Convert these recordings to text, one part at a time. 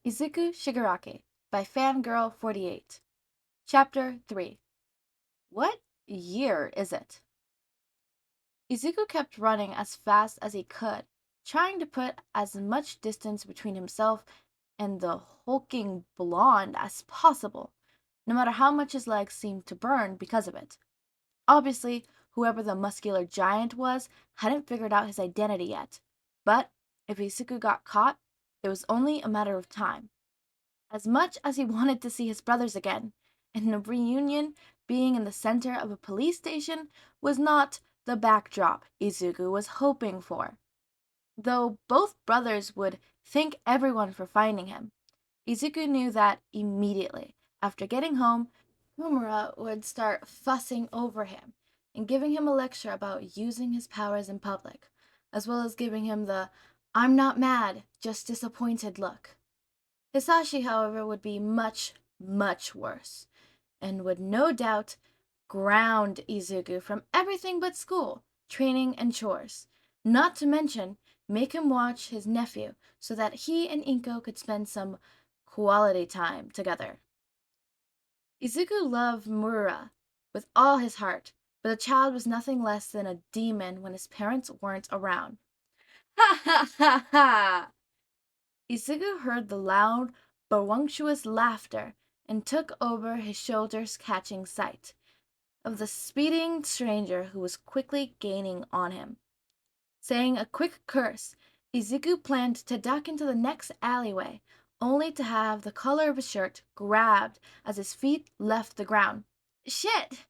Izuku Shigaraki by Fangirl48. Chapter 3. What year is it? Izuku kept running as fast as he could, trying to put as much distance between himself and the hulking blonde as possible, no matter how much his legs seemed to burn because of it. Obviously, whoever the muscular giant was hadn't figured out his identity yet, but if Izuku got caught, it was only a matter of time. As much as he wanted to see his brothers again, and a reunion being in the center of a police station was not the backdrop Izuku was hoping for. Though both brothers would thank everyone for finding him, Izuku knew that immediately after getting home, Kumura would start fussing over him and giving him a lecture about using his powers in public, as well as giving him the "I'm not mad, just disappointed" look. Hisashi, however, would be much, much worse, and would no doubt ground Izuku from everything but school, training, and chores, not to mention make him watch his nephew so that he and Inko could spend some quality time together. Izuku loved Mura with all his heart, but the child was nothing less than a demon when his parents weren't around. Ha ha ha ha! Izuku heard the loud, boisterous laughter and took over his shoulders, catching sight of the speeding stranger who was quickly gaining on him. Saying a quick curse, Izuku planned to duck into the next alleyway, only to have the collar of his shirt grabbed as his feet left the ground. Shit!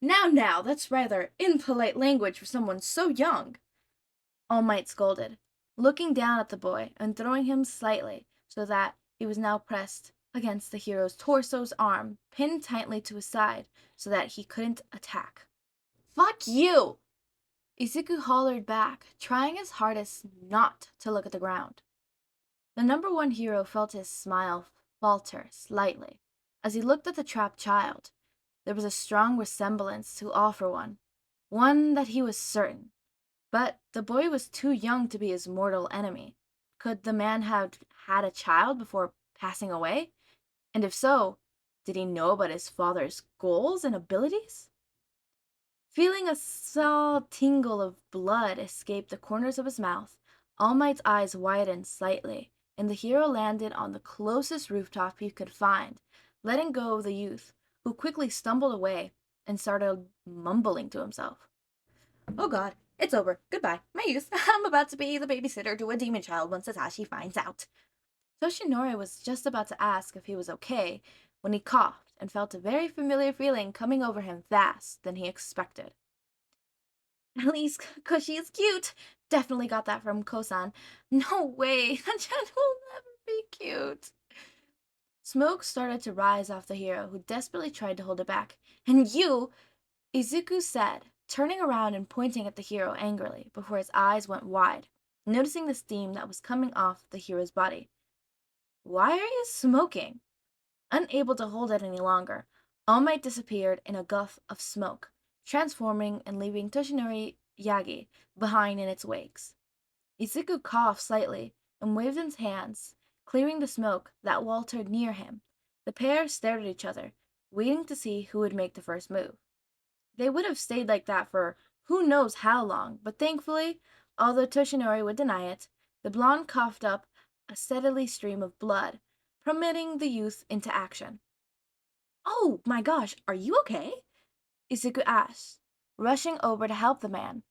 Now, that's rather impolite language for someone so young, All Might scolded, looking down at the boy and throwing him slightly so that he was now pressed against the hero's torso's arm, pinned tightly to his side so that he couldn't attack. Fuck you! Izuku hollered back, trying his hardest not to look at the ground. The number one hero felt his smile falter slightly as he looked at the trapped child. There was a strong resemblance to All for one that he was certain. But the boy was too young to be his mortal enemy. Could the man have had a child before passing away? And if so, did he know about his father's goals and abilities? Feeling a small tingle of blood escape the corners of his mouth, All Might's eyes widened slightly, and the hero landed on the closest rooftop he could find, letting go of the youth, who quickly stumbled away and started mumbling to himself. Oh god, it's over. Goodbye. My youth. I'm about to be the babysitter to a demon child once Sasasi finds out. Toshinori was just about to ask if he was okay when he coughed and felt a very familiar feeling coming over him faster than he expected. At least, 'cause she is cute. Definitely got that from Kosan. No way. That child will never be cute. Smoke started to rise off the hero, who desperately tried to hold it back. And you, Izuku said, turning around and pointing at the hero angrily before his eyes went wide, noticing the steam that was coming off the hero's body. Why are you smoking? Unable to hold it any longer, All Might disappeared in a gulf of smoke, transforming and leaving Toshinori Yagi behind in its wakes. Izuku coughed slightly and waved his hands, clearing the smoke that weltered near him. The pair stared at each other, waiting to see who would make the first move. They would have stayed like that for who knows how long, but thankfully, although Toshinori would deny it, the blonde coughed up a steady stream of blood, permitting the youth into action. Oh my gosh, are you okay? Izuku asked, rushing over to help the man.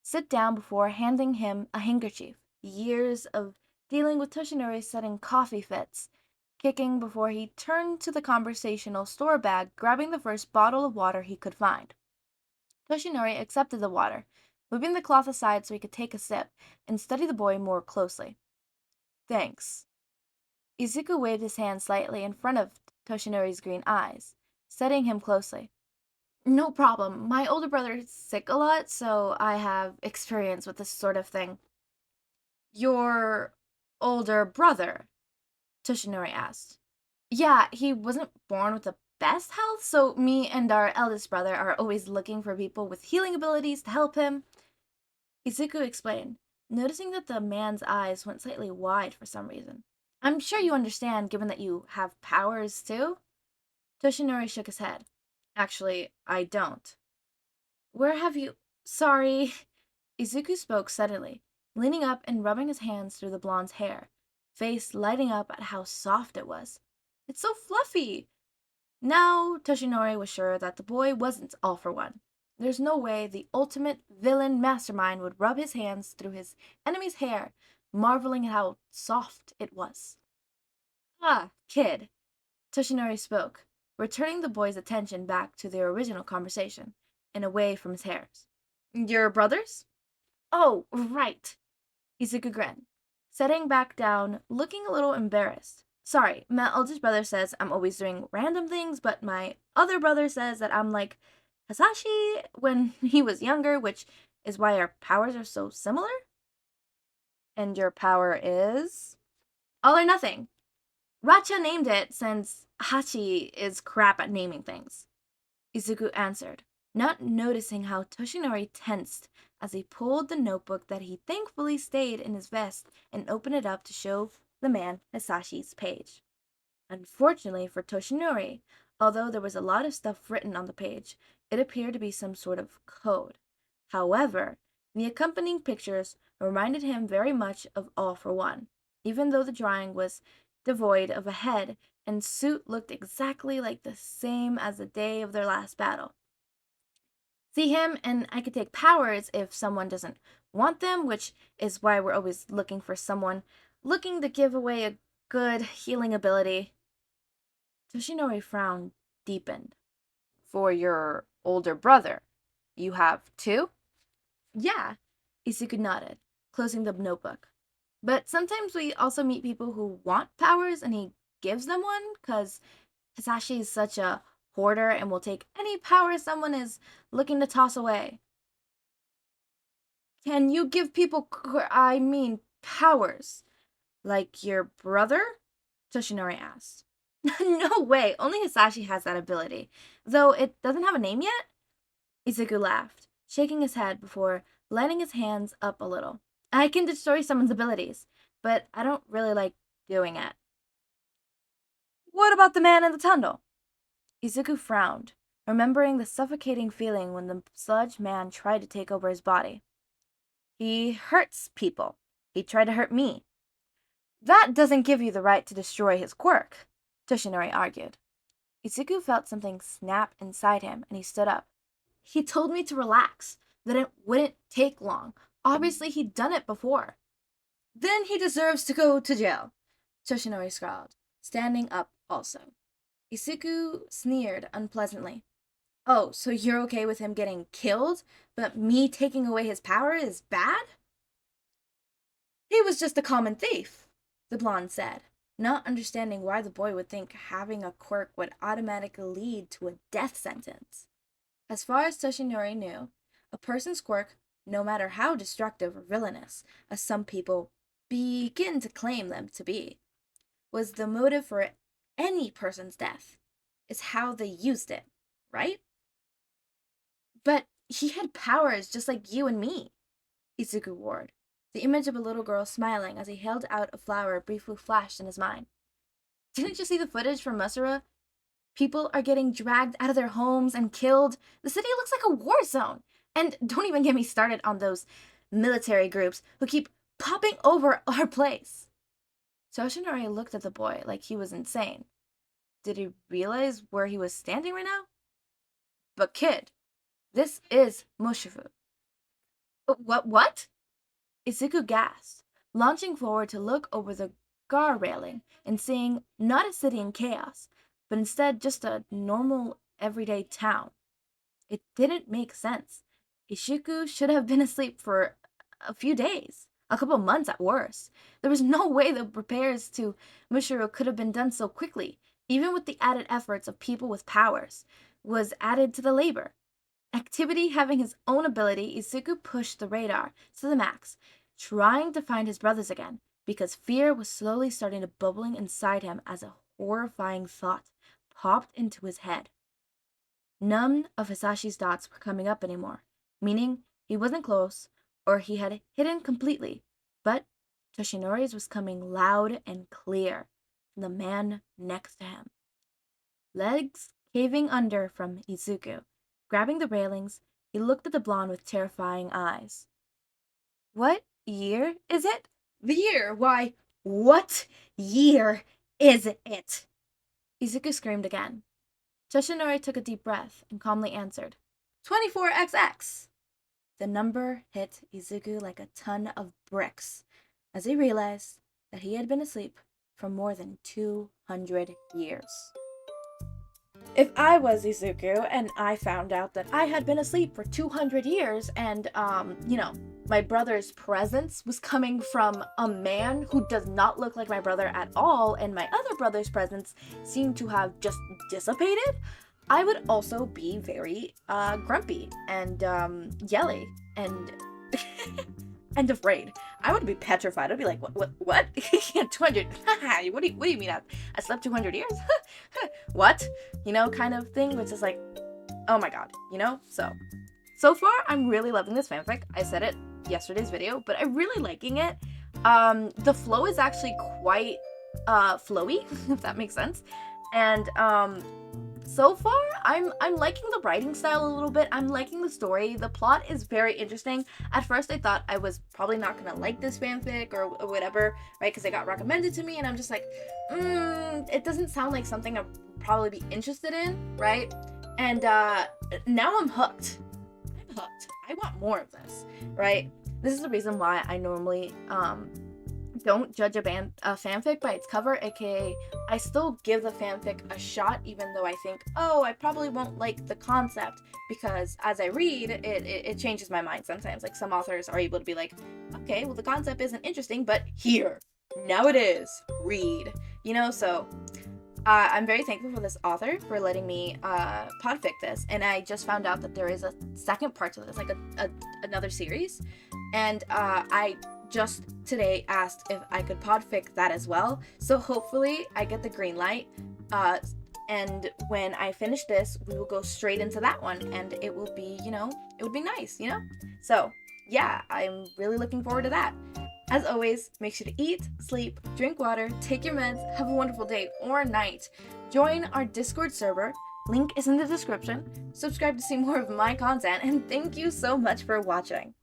Sit down before handing him a handkerchief. Years of dealing with Toshinori's sudden coffee fits, kicking before he turned to the conversational store bag, grabbing the first bottle of water he could find. Toshinori accepted the water, moving the cloth aside so he could take a sip and study the boy more closely. Thanks. Izuku waved his hand slightly in front of Toshinori's green eyes, studying him closely. No problem. My older brother is sick a lot, so I have experience with this sort of thing. Your older brother? Toshinori asked. Yeah, he wasn't born with the best health, so me and our eldest brother are always looking for people with healing abilities to help him. Izuku explained, noticing that the man's eyes went slightly wide for some reason. I'm sure you understand given that you have powers too. Toshinori shook his head. Actually, I don't. Where have you. Sorry. Izuku spoke suddenly, leaning up and rubbing his hands through the blonde's hair, face lighting up at how soft it was. It's so fluffy! Now Toshinori was sure that the boy wasn't all for one. There's no way the ultimate villain mastermind would rub his hands through his enemy's hair, marveling at how soft it was. Ah, kid, Toshinori spoke, returning the boy's attention back to their original conversation and away from his hairs. Your brothers? Oh, right. Izuku grinned, setting back down, looking a little embarrassed. Sorry, my oldest brother says I'm always doing random things, but my other brother says that I'm like Hisashi when he was younger, which is why our powers are so similar. And your power is? All or nothing. Racha named it since Hachi is crap at naming things. Izuku answered, not noticing how Toshinori tensed as he pulled the notebook that he thankfully stayed in his vest and opened it up to show the man Hisashi's page. Unfortunately for Toshinori, although there was a lot of stuff written on the page, it appeared to be some sort of code. However, the accompanying pictures reminded him very much of All for One, even though the drawing was devoid of a head and suit looked exactly like the same as the day of their last battle. See him, and I could take powers if someone doesn't want them, which is why we're always looking for someone looking to give away a good healing ability. Toshinori frown deepened. For your older brother, you have two? Yeah, Izuku nodded, closing the notebook. But sometimes we also meet people who want powers and he gives them one, because Hisashi is such a hoarder and will take any power someone is looking to toss away. Can you give people, powers? Like your brother? Toshinori asked. No way, only Hisashi has that ability. Though it doesn't have a name yet? Izuku laughed, shaking his head before letting his hands up a little. I can destroy someone's abilities, but I don't really like doing it. What about the man in the tunnel? Izuku frowned, remembering the suffocating feeling when the sludge man tried to take over his body. He hurts people. He tried to hurt me. That doesn't give you the right to destroy his quirk, Toshinori argued. Izuku felt something snap inside him and he stood up. He told me to relax, that it wouldn't take long. Obviously, he'd done it before. Then he deserves to go to jail, Toshinori scowled, standing up also. Izuku sneered unpleasantly. Oh, so you're okay with him getting killed, but me taking away his power is bad? He was just a common thief, the blonde said, not understanding why the boy would think having a quirk would automatically lead to a death sentence. As far as Toshinori knew, a person's quirk, no matter how destructive or villainous, as some people begin to claim them to be, was the motive for any person's death. Is how they used it, right? But he had powers just like you and me, Izuku warned. The image of a little girl smiling as he held out a flower briefly flashed in his mind. Didn't you see the footage from Masura? People are getting dragged out of their homes and killed. The city looks like a war zone. And don't even get me started on those military groups who keep popping over our place. Toshinori looked at the boy like he was insane. Did he realize where he was standing right now? But kid, this is Mushifu. What? Izuku gasped, launching forward to look over the guard railing and seeing not a city in chaos, but instead just a normal, everyday town. It didn't make sense. Ishiku should have been asleep for a few days, a couple months at worst. There was no way the repairs to Mushiro could have been done so quickly, even with the added efforts of people with powers, was added to the labor. Activity having his own ability, Izuku pushed the radar to the max, trying to find his brothers again, because fear was slowly starting to bubbling inside him as a horrifying thought popped into his head. None of Hisashi's dots were coming up anymore, meaning he wasn't close or he had hidden completely, but Toshinori's was coming loud and clear from the man next to him. Legs caving under from Izuku. Grabbing the railings, he looked at the blonde with terrifying eyes. What year is it? The year? Why, what year is it? Izuku screamed again. Toshinori took a deep breath and calmly answered, 24XX. The number hit Izuku like a ton of bricks as he realized that he had been asleep for more than 200 years. If I was Izuku and I found out that I had been asleep for 200 years and, my brother's presence was coming from a man who does not look like my brother at all, and my other brother's presence seemed to have just dissipated, I would also be very grumpy and yelly and and afraid. I would be petrified. I'd be like, what? 200? what do you mean I slept 200 years? What? Kind of thing, which is like, oh my god, So far, I'm really loving this fanfic. I said it yesterday's video, but I'm really liking it. The flow is actually quite flowy, if that makes sense. And so far, I'm liking the writing style a little bit. I'm liking the story. The plot is very interesting. At first, I thought I was probably not gonna like this fanfic or whatever, right? Because it got recommended to me, and I'm just like, it doesn't sound like something I'd probably be interested in, right? And now I'm hooked. I'm hooked. I want more of this, right? This is the reason why I normally don't judge a fanfic by its cover, aka I still give the fanfic a shot even though I think, I probably won't like the concept, because as I read, it changes my mind sometimes. Like, some authors are able to be like, okay, well, the concept isn't interesting, but here, now it is, read. So I'm very thankful for this author for letting me podfic this, and I just found out that there is a second part to this, like another series, and I just today asked if I could podfic that as well, so hopefully I get the green light, and when I finish this, we will go straight into that one, and it will be, it would be nice, So, yeah, I'm really looking forward to that. As always, make sure to eat, sleep, drink water, take your meds, have a wonderful day or night. Join our Discord server, link is in the description, subscribe to see more of my content, and thank you so much for watching.